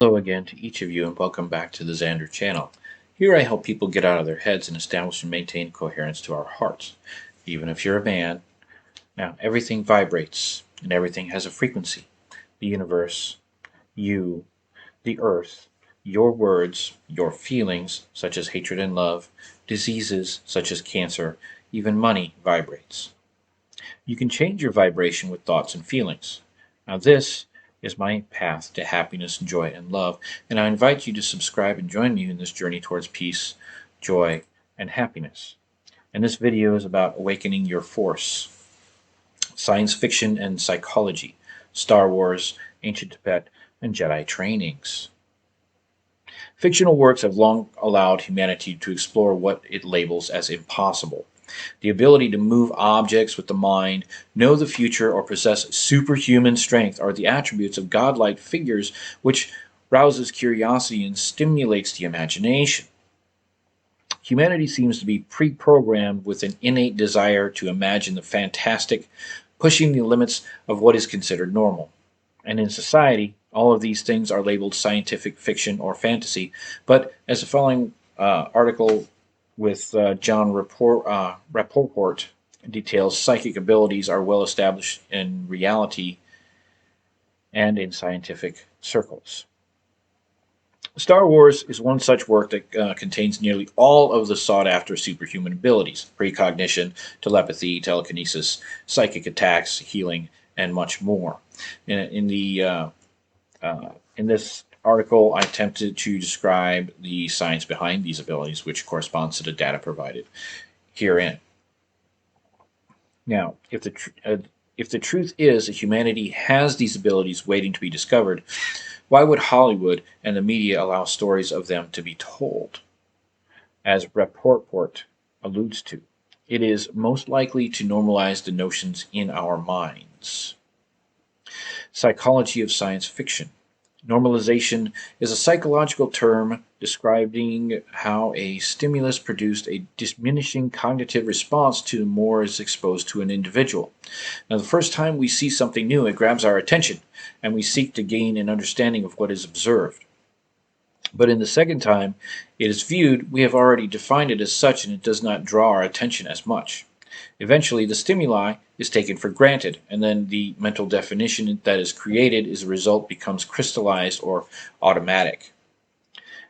Hello again to each of you and welcome back to the Xander channel. Here I help people get out of their heads and establish and maintain coherence to our hearts. Even if you're a man, now everything vibrates and everything has a frequency. The universe, you, the earth, your words, your feelings, such as hatred and love, diseases such as cancer, even money vibrates. You can change your vibration with thoughts and feelings. Now, this is my path to happiness, joy, and love, and I invite you to subscribe and join me in this journey towards peace, joy, and happiness. And this video is about awakening your force, science fiction and psychology, Star Wars, ancient Tibet, and Jedi trainings. Fictional works have long allowed humanity to explore what it labels as impossible. The ability to move objects with the mind, know the future, or possess superhuman strength are the attributes of godlike figures which rouses curiosity and stimulates the imagination. Humanity seems to be pre-programmed with an innate desire to imagine the fantastic, pushing the limits of what is considered normal. And in society, all of these things are labeled scientific fiction or fantasy, but as the following article with John Rappaport details, psychic abilities are well established in reality and in scientific circles. Star Wars is one such work that contains nearly all of the sought-after superhuman abilities: precognition, telepathy, telekinesis, psychic attacks, healing, and much more. In this article, I attempted to describe the science behind these abilities, which corresponds to the data provided herein. Now, if the truth is that humanity has these abilities waiting to be discovered, why would Hollywood and the media allow stories of them to be told? As Rappaport alludes to, it is most likely to normalize the notions in our minds. Psychology of science fiction. Normalization is a psychological term describing how a stimulus produced a diminishing cognitive response to more is exposed to an individual. Now, the first time we see something new, it grabs our attention, and we seek to gain an understanding of what is observed. But in the second time it is viewed, we have already defined it as such, and it does not draw our attention as much. Eventually, the stimuli is taken for granted, and then the mental definition that is created as a result becomes crystallized or automatic.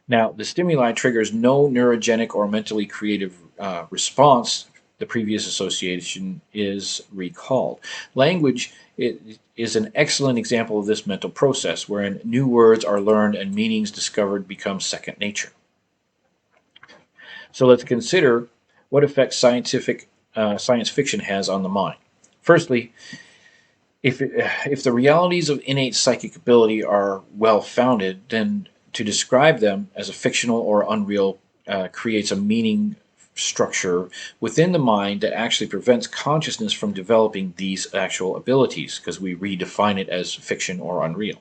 Now, the stimuli triggers no neurogenic or mentally creative response. The previous association is recalled. Language is an excellent example of this mental process, wherein new words are learned and meanings discovered become second nature. So let's consider what effect science fiction has on the mind. Firstly, if the realities of innate psychic ability are well founded, then to describe them as a fictional or unreal creates a meaning structure within the mind that actually prevents consciousness from developing these actual abilities, because we redefine it as fiction or unreal.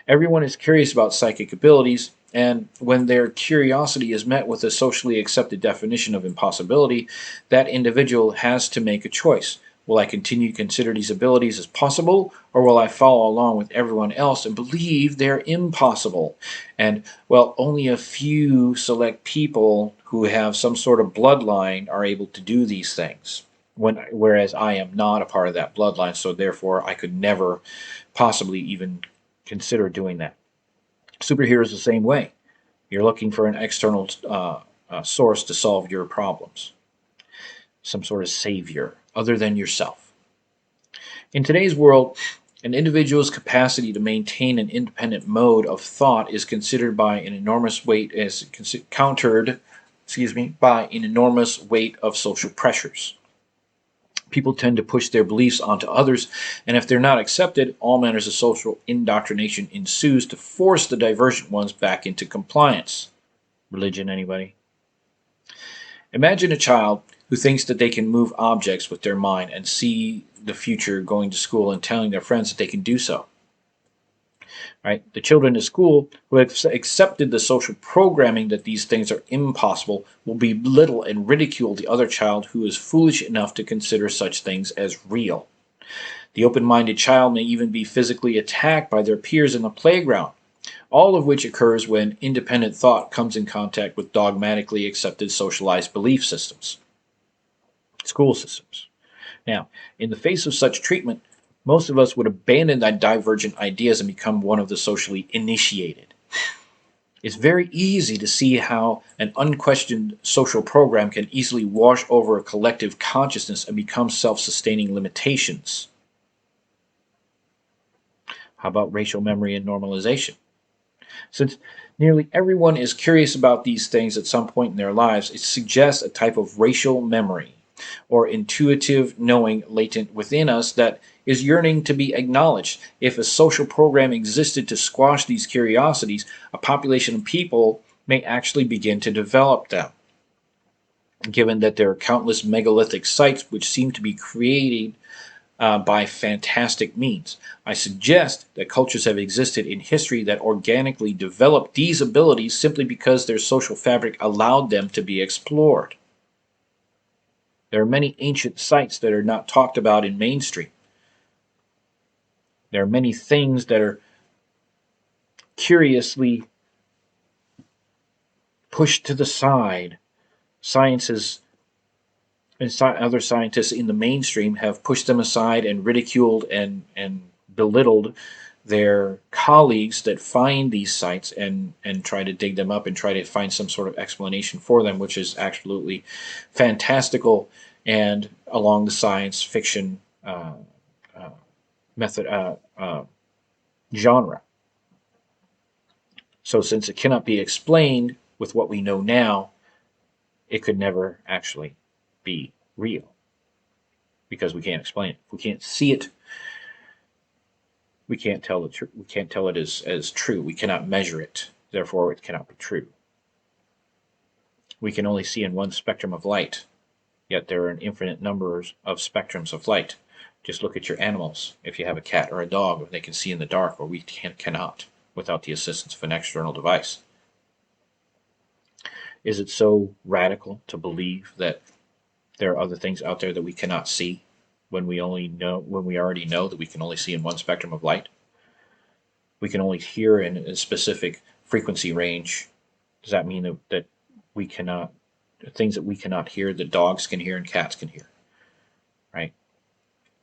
Everyone is curious about psychic abilities, and when their curiosity is met with a socially accepted definition of impossibility, that individual has to make a choice. Will I continue to consider these abilities as possible, or will I follow along with everyone else and believe they're impossible? And, well, only a few select people who have some sort of bloodline are able to do these things. Whereas I am not a part of that bloodline, so therefore I could never possibly even consider doing that. Superheroes the same way. You're looking for an external source to solve your problems. Some sort of savior other than yourself. In today's world, an individual's capacity to maintain an independent mode of thought is considered by an enormous weight as countered, by an enormous weight of social pressures. People tend to push their beliefs onto others, and if they're not accepted, all manners of social indoctrination ensues to force the divergent ones back into compliance. Religion, anybody? Imagine a child who thinks that they can move objects with their mind and see the future going to school and telling their friends that they can do so. Right? The children at school who have accepted the social programming that these things are impossible will belittle and ridicule the other child who is foolish enough to consider such things as real. The open-minded child may even be physically attacked by their peers in the playground, all of which occurs when independent thought comes in contact with dogmatically accepted socialized belief systems, school systems. Now, in the face of such treatment, most of us would abandon that divergent ideas and become one of the socially initiated. It's very easy to see how an unquestioned social program can easily wash over a collective consciousness and become self-sustaining limitations. How about racial memory and normalization? Since nearly everyone is curious about these things at some point in their lives, it suggests a type of racial memory or intuitive knowing latent within us that is yearning to be acknowledged. If a social program existed to squash these curiosities, a population of people may actually begin to develop them. Given that there are countless megalithic sites which seem to be created by fantastic means, I suggest that cultures have existed in history that organically developed these abilities simply because their social fabric allowed them to be explored. There are many ancient sites that are not talked about in mainstream. There are many things that are curiously pushed to the side. Sciences and other scientists in the mainstream have pushed them aside and ridiculed and belittled their colleagues that find these sites and try to dig them up and try to find some sort of explanation for them, which is absolutely fantastical and along the science fiction method genre. So since it cannot be explained with what we know now, it could never actually be real because we can't explain it. If we can't see it, we can't tell it. We can't tell it as true. We cannot measure it. Therefore, it cannot be true. We can only see in one spectrum of light, yet there are an infinite numbers of spectrums of light. Just look at your animals. If you have a cat or a dog, they can see in the dark, or we cannot without the assistance of an external device. Is it so radical to believe that there are other things out there that we cannot see when we already know that we can only see in one spectrum of light? We can only hear in a specific frequency range. Does that mean that we cannot, things that we cannot hear, that dogs can hear and cats can hear? Right?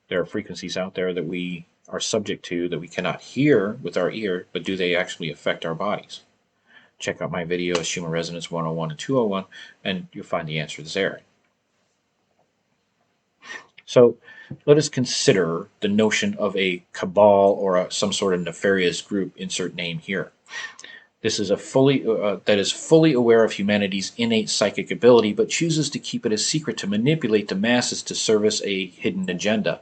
There are frequencies out there that we are subject to that we cannot hear with our ear, but do they actually affect our bodies? Check out my videos, Schumann Resonance 101 and 201, and you'll find the answers there. So let us consider the notion of a cabal or some sort of nefarious group, insert name here. This is that is fully aware of humanity's innate psychic ability, but chooses to keep it a secret to manipulate the masses to service a hidden agenda.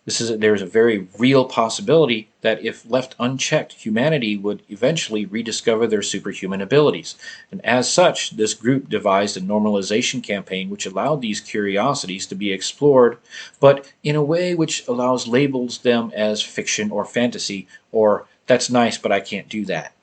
There is a very real possibility that if left unchecked, humanity would eventually rediscover their superhuman abilities. And as such, this group devised a normalization campaign which allowed these curiosities to be explored, but in a way which allows labels them as fiction or fantasy, or that's nice, but I can't do that.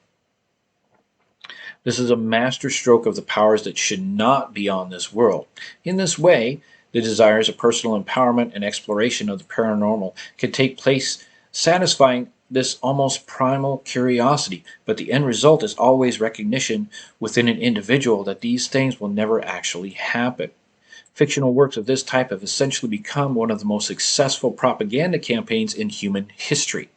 This is a masterstroke of the powers that should not be on this world. In this way, the desires of personal empowerment and exploration of the paranormal can take place, satisfying this almost primal curiosity, but the end result is always recognition within an individual that these things will never actually happen. Fictional works of this type have essentially become one of the most successful propaganda campaigns in human history.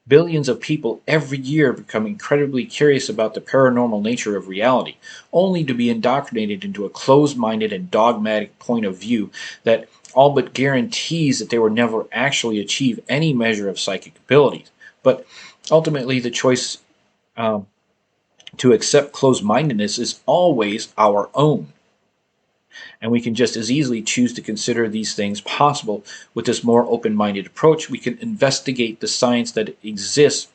Billions of people every year become incredibly curious about the paranormal nature of reality, only to be indoctrinated into a closed-minded and dogmatic point of view that all but guarantees that they will never actually achieve any measure of psychic abilities. But ultimately, the choice to accept closed-mindedness is always our own. And we can just as easily choose to consider these things possible. With this more open-minded approach, we can investigate the science that exists,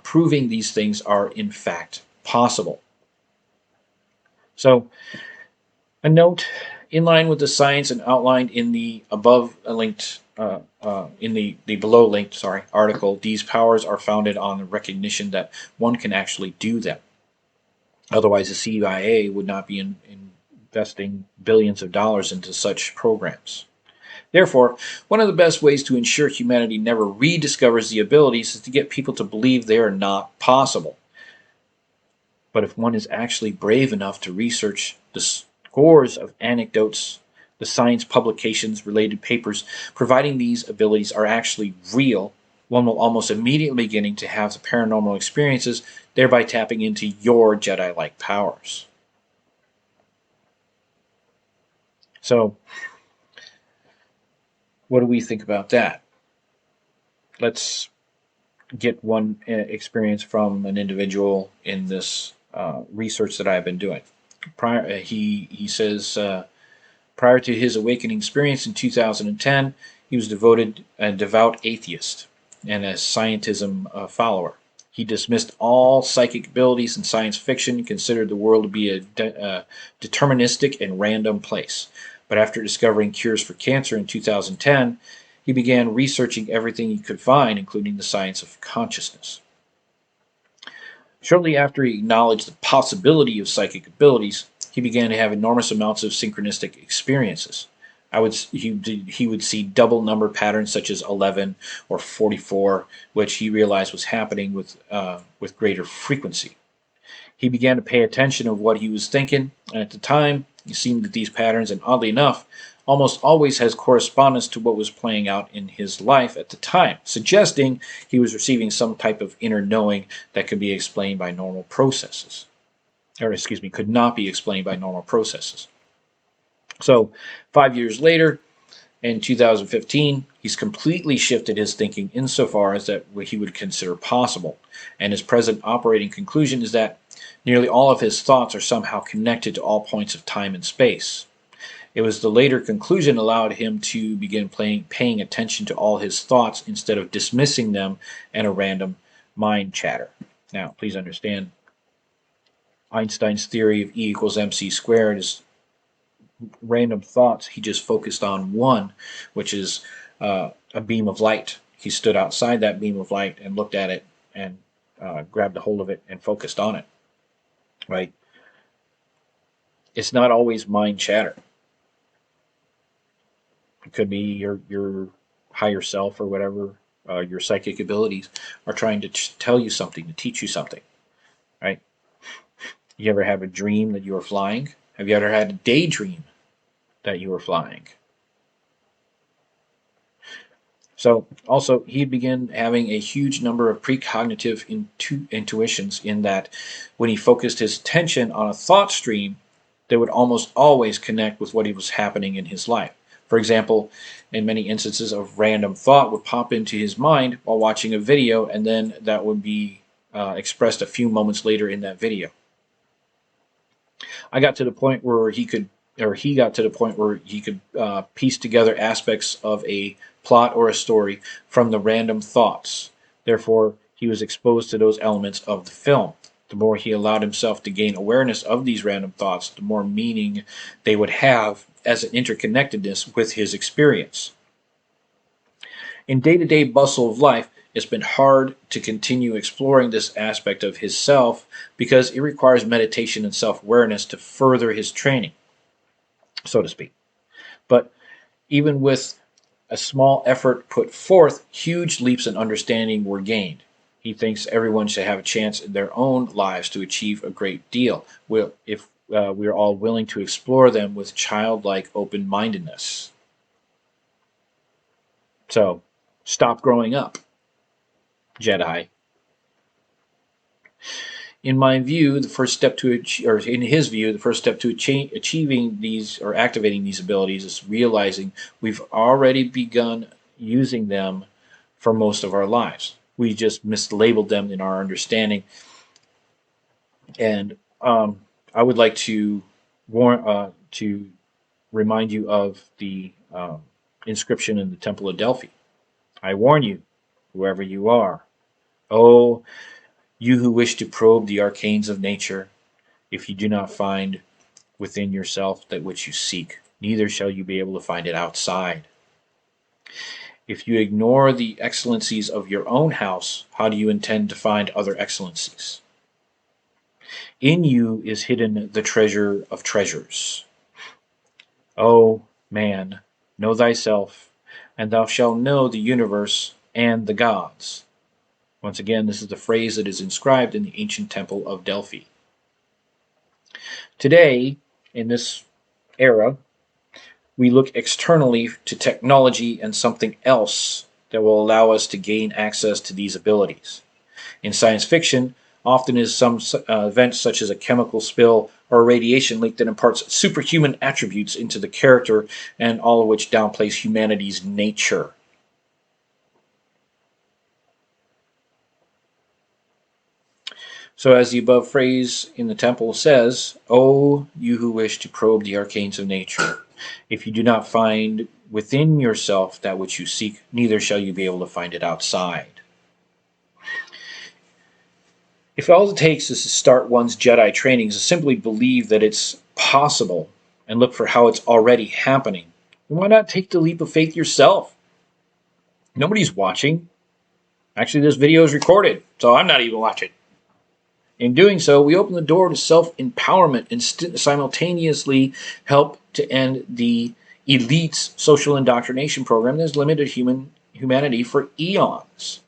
proving these things are in fact possible. So, a note in line with the science and outlined in the above linked, in the below linked, article, these powers are founded on the recognition that one can actually do them. Otherwise, the CIA would not be investing billions of dollars into such programs. Therefore, one of the best ways to ensure humanity never rediscovers the abilities is to get people to believe they are not possible. But if one is actually brave enough to research the scores of anecdotes, the science publications, related papers providing these abilities are actually real, one will almost immediately beginning to have the paranormal experiences, thereby tapping into your Jedi-like powers. So, what do we think about that? Let's get one experience from an individual in this research that I've been doing. He says prior to his awakening experience in 2010, he was a devout atheist and a scientism follower. He dismissed all psychic abilities in science fiction, considered the world to be a deterministic and random place. But after discovering cures for cancer in 2010, he began researching everything he could find, including the science of consciousness. Shortly after he acknowledged the possibility of psychic abilities, he began to have enormous amounts of synchronistic experiences. He would see double number patterns such as 11 or 44, which he realized was happening with greater frequency. He began to pay attention of what he was thinking, and at the time, it seemed that these patterns, and oddly enough, almost always has correspondence to what was playing out in his life at the time, suggesting he was receiving some type of inner knowing that could be explained by normal processes. Or, excuse me, could not be explained by normal processes. So, 5 years later, in 2015, he's completely shifted his thinking insofar as that what he would consider possible. And his present operating conclusion is that nearly all of his thoughts are somehow connected to all points of time and space. It was the later conclusion allowed him to begin paying attention to all his thoughts instead of dismissing them in a random mind chatter. Now, please understand, Einstein's theory of E equals mc squared is random thoughts. He just focused on one, which is a beam of light. He stood outside that beam of light and looked at it and grabbed a hold of it and focused on it. Right? It's not always mind chatter. It could be your higher self or whatever, your psychic abilities are trying to tell you something, to teach you something. Right? You ever have a dream that you are flying? Have you ever had a daydream that you were flying? So also, he began having a huge number of precognitive intuitions in that when he focused his attention on a thought stream, they would almost always connect with what was happening in his life. For example, in many instances, a random thought would pop into his mind while watching a video, and then that would be expressed a few moments later in that video. I got to the point where he got to the point where he could piece together aspects of a plot or a story from the random thoughts. Therefore, he was exposed to those elements of the film. The more he allowed himself to gain awareness of these random thoughts, the more meaning they would have as an interconnectedness with his experience. In day-to-day bustle of life, it's been hard to continue exploring this aspect of his self because it requires meditation and self-awareness to further his training, so to speak. But even with a small effort put forth, huge leaps in understanding were gained. He thinks everyone should have a chance in their own lives to achieve a great deal, if we're all willing to explore them with childlike open-mindedness. So, stop growing up, Jedi. In my view, the first step to or in his view, the first step to achieving these or activating these abilities is realizing we've already begun using them for most of our lives. We just mislabeled them in our understanding. And I would like to remind you of the inscription in the Temple of Delphi. I warn you, whoever you are, oh, you who wish to probe the arcanes of nature, if you do not find within yourself that which you seek, neither shall you be able to find it outside. If you ignore the excellencies of your own house, how do you intend to find other excellencies? In you is hidden the treasure of treasures. Oh, man, Know thyself, and thou shalt know the universe and the gods. Once again, this is the phrase that is inscribed in the ancient temple of Delphi. Today, in this era, we look externally to technology and something else that will allow us to gain access to these abilities. In science fiction, often is some event such as a chemical spill or a radiation leak that imparts superhuman attributes into the character, and all of which downplays humanity's nature. So as the above phrase in the temple says, O you who wish to probe the arcanes of nature, if you do not find within yourself that which you seek, neither shall you be able to find it outside. If all it takes is to start one's Jedi training is to simply believe that it's possible and look for how it's already happening, then why not take the leap of faith yourself? Nobody's watching. Actually, this video is recorded, so I'm not even watching. In doing so, we open the door to self-empowerment and simultaneously help to end the elite's social indoctrination program that has limited humanity for eons.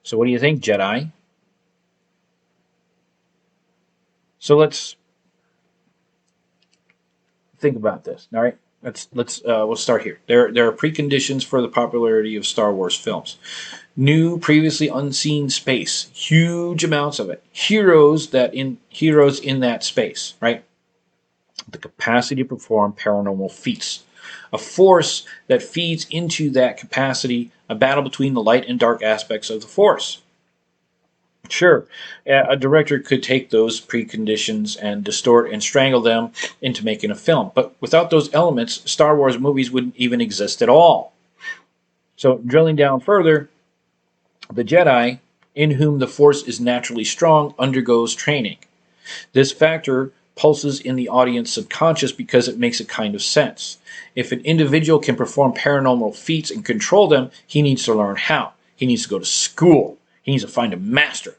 So what do you think, Jedi? So let's think about this. All right, we'll start here. There are preconditions for the popularity of Star Wars films. New, previously unseen space, huge amounts of it. Heroes in that space, right? The capacity to perform paranormal feats. A force that feeds into that capacity, a battle between the light and dark aspects of the force. Sure, a director could take those preconditions and distort and strangle them into making a film, but without those elements, Star Wars movies wouldn't even exist at all. So, drilling down further, the Jedi, in whom the Force is naturally strong, undergoes training. This factor pulses in the audience subconscious because it makes a kind of sense. If an individual can perform paranormal feats and control them, he needs to learn how. He needs to go to school. He needs to find a master.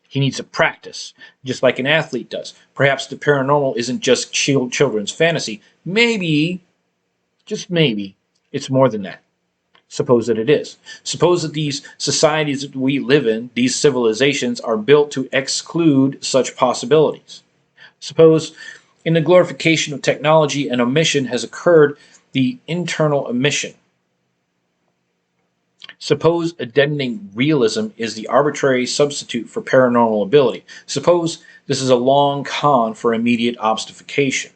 He needs to practice, just like an athlete does. Perhaps the paranormal isn't just children's fantasy. Maybe, just maybe, it's more than that. Suppose that it is. Suppose that these societies that we live in, these civilizations, are built to exclude such possibilities. Suppose in the glorification of technology an omission has occurred, the internal omission. Suppose a deadening realism is the arbitrary substitute for paranormal ability. Suppose this is a long con for immediate obfuscation.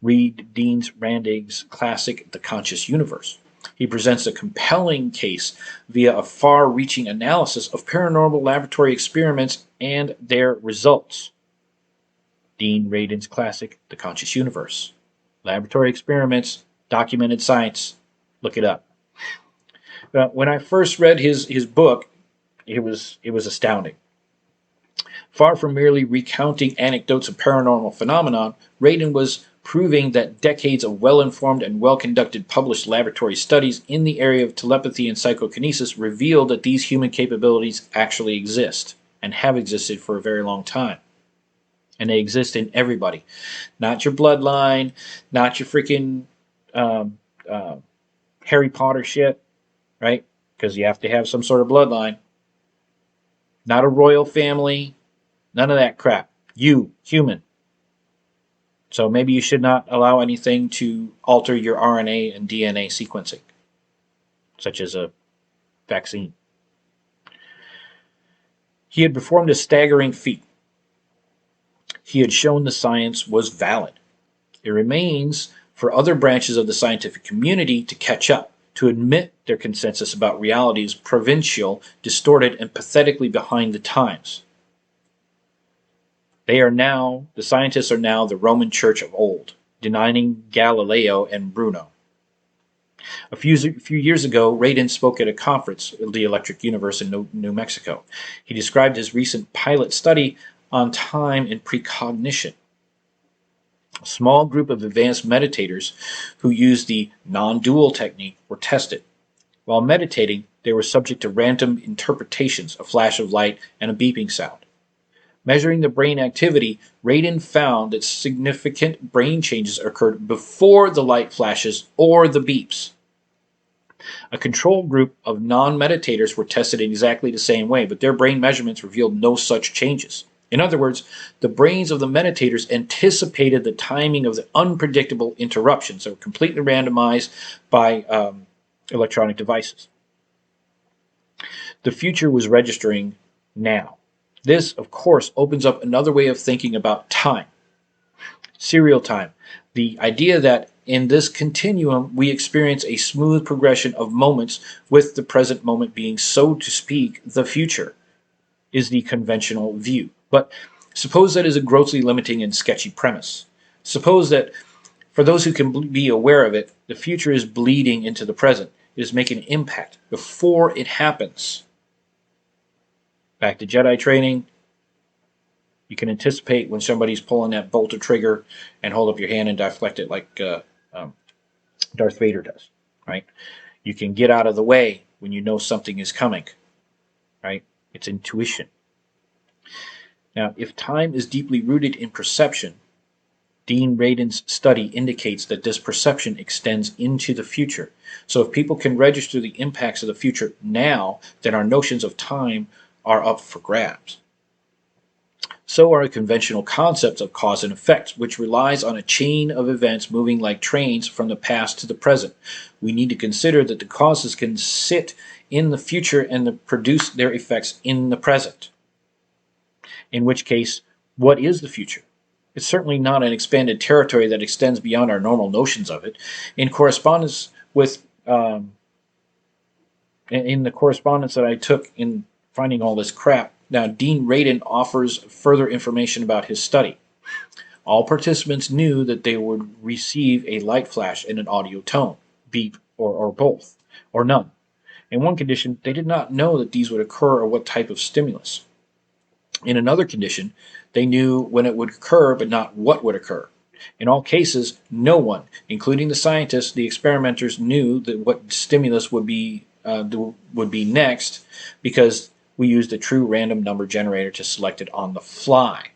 Read Dean Randig's classic The Conscious Universe. He presents a compelling case via a far-reaching analysis of paranormal laboratory experiments and their results. Dean Radin's classic The Conscious Universe. Laboratory experiments, documented science. Look it up. When I first read his book, it was astounding. Far from merely recounting anecdotes of paranormal phenomenon, Radin was proving that decades of well-informed and well-conducted published laboratory studies in the area of telepathy and psychokinesis revealed that these human capabilities actually exist and have existed for a very long time. And they exist in everybody. Not your bloodline, not your freaking Harry Potter shit, right? Because you have to have some sort of bloodline. Not a royal family, none of that crap. You, human. So maybe you should not allow anything to alter your RNA and DNA sequencing, such as a vaccine. He had performed a staggering feat. He had shown the science was valid. It remains for other branches of the scientific community to catch up, to admit their consensus about reality is provincial, distorted, and pathetically behind the times. The scientists are now the Roman Church of old, denying Galileo and Bruno. A few years ago, Radin spoke at a conference at the Electric Universe in New Mexico. He described his recent pilot study on time and precognition. A small group of advanced meditators who used the non-dual technique were tested. While meditating, they were subject to random interpretations, a flash of light, and a beeping sound. Measuring the brain activity, Radin found that significant brain changes occurred before the light flashes or the beeps. A control group of non-meditators were tested in exactly the same way, but their brain measurements revealed no such changes. In other words, the brains of the meditators anticipated the timing of the unpredictable interruptions that were completely randomized by electronic devices. The future was registering now. This, of course, opens up another way of thinking about time. Serial time. The idea that in this continuum we experience a smooth progression of moments with the present moment being, so to speak, the future, is the conventional view. But suppose that is a grossly limiting and sketchy premise. Suppose that for those who can be aware of it, the future is bleeding into the present. It is making an impact before it happens. Back to Jedi training, you can anticipate when somebody's pulling that bolter trigger and hold up your hand and deflect it like Darth Vader does, right? You can get out of the way when you know something is coming, right? It's intuition. Now, if time is deeply rooted in perception, Dean Radin's study indicates that this perception extends into the future. So if people can register the impacts of the future now, then our notions of time are up for grabs. So are conventional concepts of cause and effect, which relies on a chain of events moving like trains from the past to the present. We need to consider that the causes can sit in the future and produce their effects in the present. In which case, what is the future? It's certainly not an expanded territory that extends beyond our normal notions of it. In correspondence with, in the correspondence that I took in finding all this crap, now Dean Radin offers further information about his study. All participants knew that they would receive a light flash and an audio tone, beep, or both, or none. In one condition, they did not know that these would occur or what type of stimulus. In another condition, they knew when it would occur, but not what would occur. In all cases, no one, including the scientists, the experimenters, knew that what stimulus would be next, because we used a true random number generator to select it on the fly.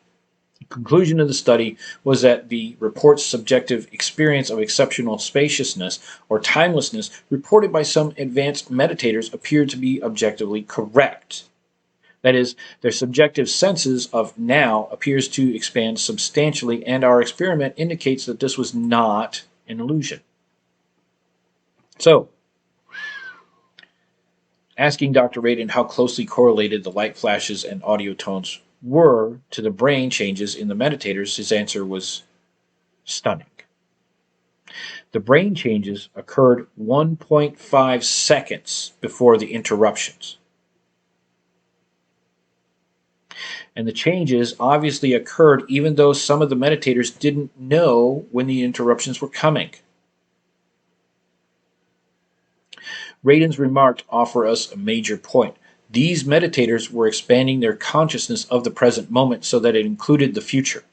The conclusion of the study was that the report's subjective experience of exceptional spaciousness or timelessness reported by some advanced meditators appeared to be objectively correct. That is, their subjective senses of now appears to expand substantially, and our experiment indicates that this was not an illusion. So, asking Dr. Radin how closely correlated the light flashes and audio tones were to the brain changes in the meditators, his answer was stunning. The brain changes occurred 1.5 seconds before the interruptions. And the changes obviously occurred even though some of the meditators didn't know when the interruptions were coming. Radin's remarks offer us a major point. These meditators were expanding their consciousness of the present moment so that it included the future.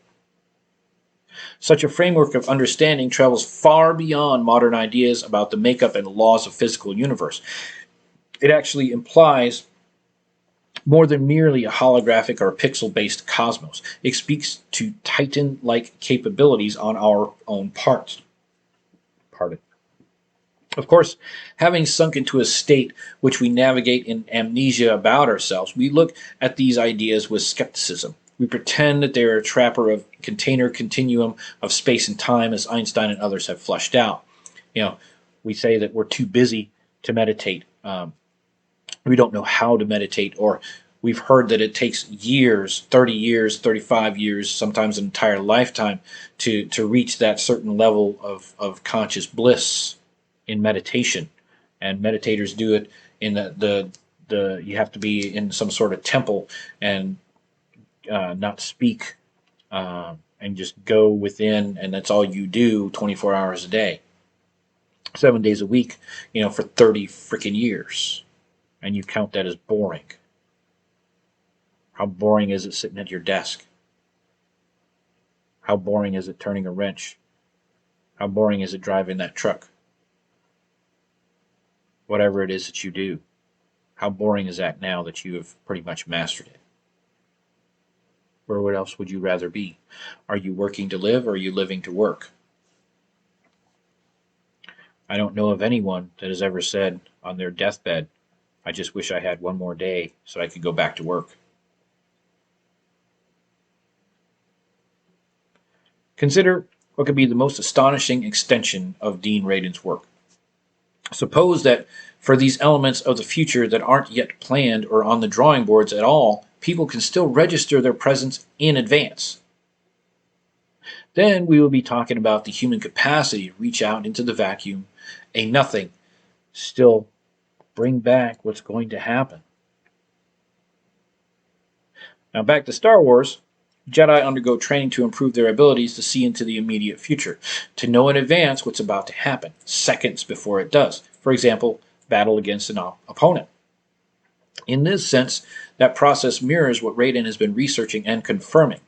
Such a framework of understanding travels far beyond modern ideas about the makeup and laws of physical universe. It actually implies more than merely a holographic or pixel-based cosmos. It speaks to Titan-like capabilities on our own part. Pardon. Of course, having sunk into a state which we navigate in amnesia about ourselves, we look at these ideas with skepticism. We pretend that they're a trapper of container continuum of space and time, as Einstein and others have fleshed out. We say that we're too busy to meditate. We don't know how to meditate, or we've heard that it takes years, 30 years, 35 years, sometimes an entire lifetime to reach that certain level of conscious bliss in meditation. And meditators do it in you have to be in some sort of temple and not speak and just go within, and that's all you do 24 hours a day, 7 days a week, for 30 freaking years. And you count that as boring. How boring is it sitting at your desk? How boring is it turning a wrench? How boring is it driving that truck? Whatever it is that you do, how boring is that now that you have pretty much mastered it? Or what else would you rather be? Are you working to live or are you living to work? I don't know of anyone that has ever said on their deathbed, I just wish I had one more day so I could go back to work. Consider what could be the most astonishing extension of Dean Radin's work. Suppose that for these elements of the future that aren't yet planned or on the drawing boards at all, people can still register their presence in advance. Then we will be talking about the human capacity to reach out into the vacuum, a nothing, still bring back what's going to happen. Now back to Star Wars. Jedi undergo training to improve their abilities to see into the immediate future, to know in advance what's about to happen, seconds before it does. For example, battle against an opponent. In this sense, that process mirrors what Radin has been researching and confirming.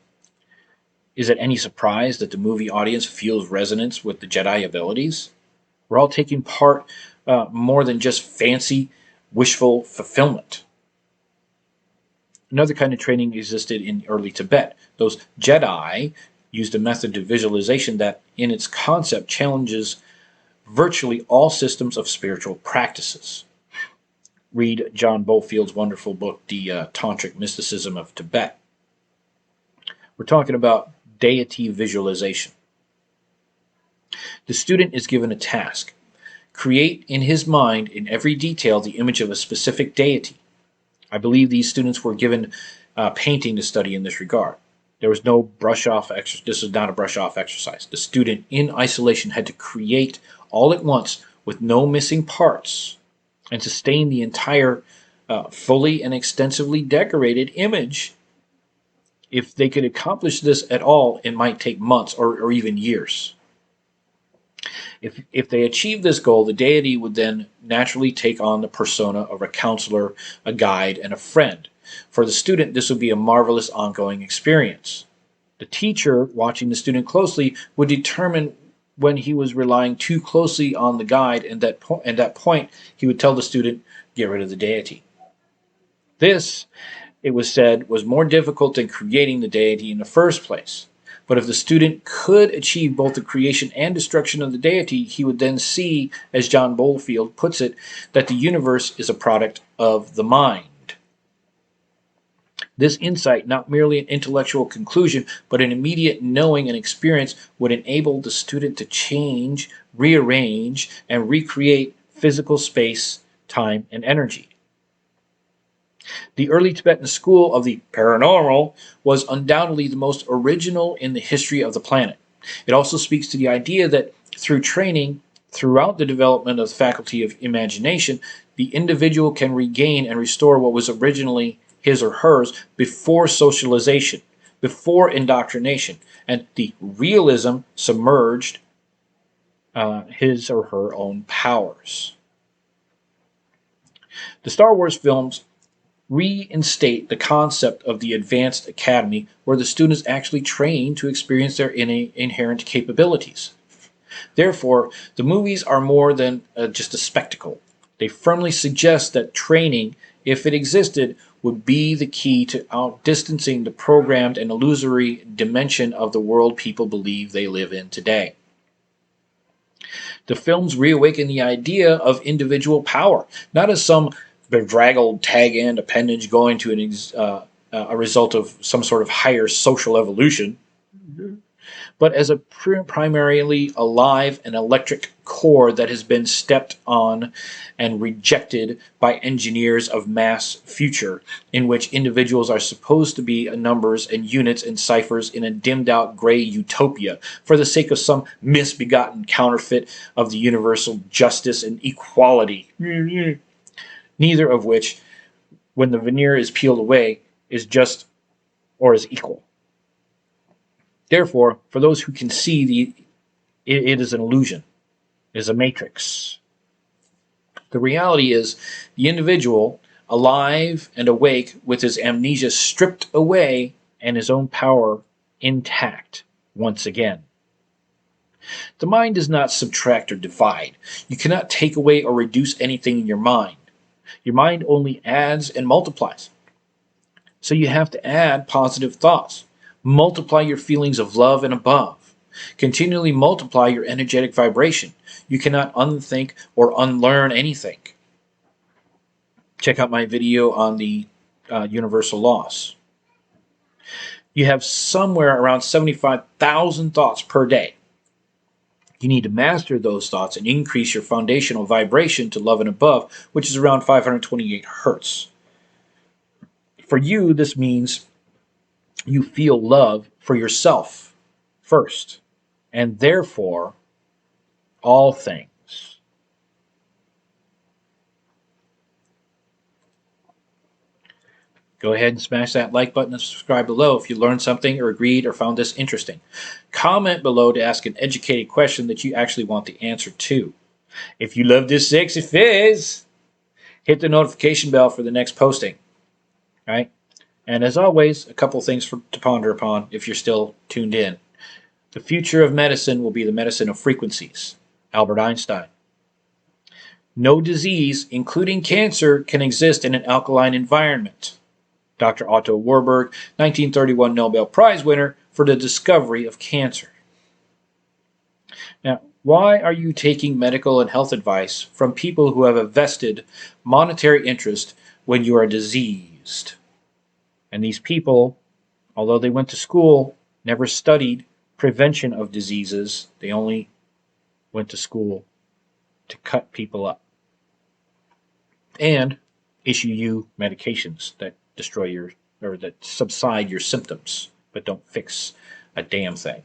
Is it any surprise that the movie audience feels resonance with the Jedi abilities? We're all taking part more than just fancy, wishful fulfillment. Another kind of training existed in early Tibet. Those Jedi used a method of visualization that, in its concept, challenges virtually all systems of spiritual practices. Read John Bofield's wonderful book, The Tantric Mysticism of Tibet. We're talking about deity visualization. The student is given a task. Create in his mind, in every detail, the image of a specific deity. I believe these students were given painting to study in this regard. There was no brush-off exercise. This was not a brush-off exercise. The student, in isolation, had to create all at once with no missing parts and sustain the entire fully and extensively decorated image. If they could accomplish this at all, it might take months or even years. If they achieved this goal, the deity would then naturally take on the persona of a counselor, a guide, and a friend. For the student, this would be a marvelous ongoing experience. The teacher, watching the student closely, would determine when he was relying too closely on the guide, and at that point, he would tell the student, get rid of the deity. This, it was said, was more difficult than creating the deity in the first place. But if the student could achieve both the creation and destruction of the deity, he would then see, as John Bofield puts it, that the universe is a product of the mind. This insight, not merely an intellectual conclusion, but an immediate knowing and experience, would enable the student to change, rearrange, and recreate physical space, time, and energy. The early Tibetan school of the paranormal was undoubtedly the most original in the history of the planet. It also speaks to the idea that through training, throughout the development of the faculty of imagination, the individual can regain and restore what was originally his or hers before socialization, before indoctrination, and the realism submerged his or her own powers. The Star Wars films reinstate the concept of the advanced academy where the students actually train to experience their inherent capabilities. Therefore, the movies are more than just a spectacle. They firmly suggest that training, if it existed, would be the key to outdistancing the programmed and illusory dimension of the world people believe they live in today. The films reawaken the idea of individual power, not as some bedraggled tag-end appendage going to a result of some sort of higher social evolution, but as a primarily alive and electric core that has been stepped on and rejected by engineers of mass future, in which individuals are supposed to be numbers and units and ciphers in a dimmed-out gray utopia for the sake of some misbegotten counterfeit of the universal justice and equality. Neither of which, when the veneer is peeled away, is just or is equal. Therefore, for those who can see, it is an illusion, it is a matrix. The reality is the individual, alive and awake with his amnesia stripped away and his own power intact once again. The mind does not subtract or divide. You cannot take away or reduce anything in your mind. Your mind only adds and multiplies. So you have to add positive thoughts, Multiply your feelings of love and above. Continually multiply your energetic vibration. You cannot unthink or unlearn anything. Check out my video on the universal laws. You have somewhere around 75,000 thoughts per day. You need to master those thoughts and increase your foundational vibration to love and above, which is around 528 hertz. For you, this means you feel love for yourself first, and therefore all things. Go ahead and smash that like button and subscribe below if you learned something or agreed or found this interesting. Comment below to ask an educated question that you actually want the answer to. If you love this sexy fizz, hit the notification bell for the next posting. Right? And as always, a couple things to ponder upon if you're still tuned in. The future of medicine will be the medicine of frequencies. Albert Einstein. No disease, including cancer, can exist in an alkaline environment. Dr. Otto Warburg, 1931 Nobel Prize winner for the discovery of cancer. Now, why are you taking medical and health advice from people who have a vested monetary interest when you are diseased? And these people, although they went to school, never studied prevention of diseases. They only went to school to cut people up and issue you medications that destroy or that subside your symptoms, but don't fix a damn thing.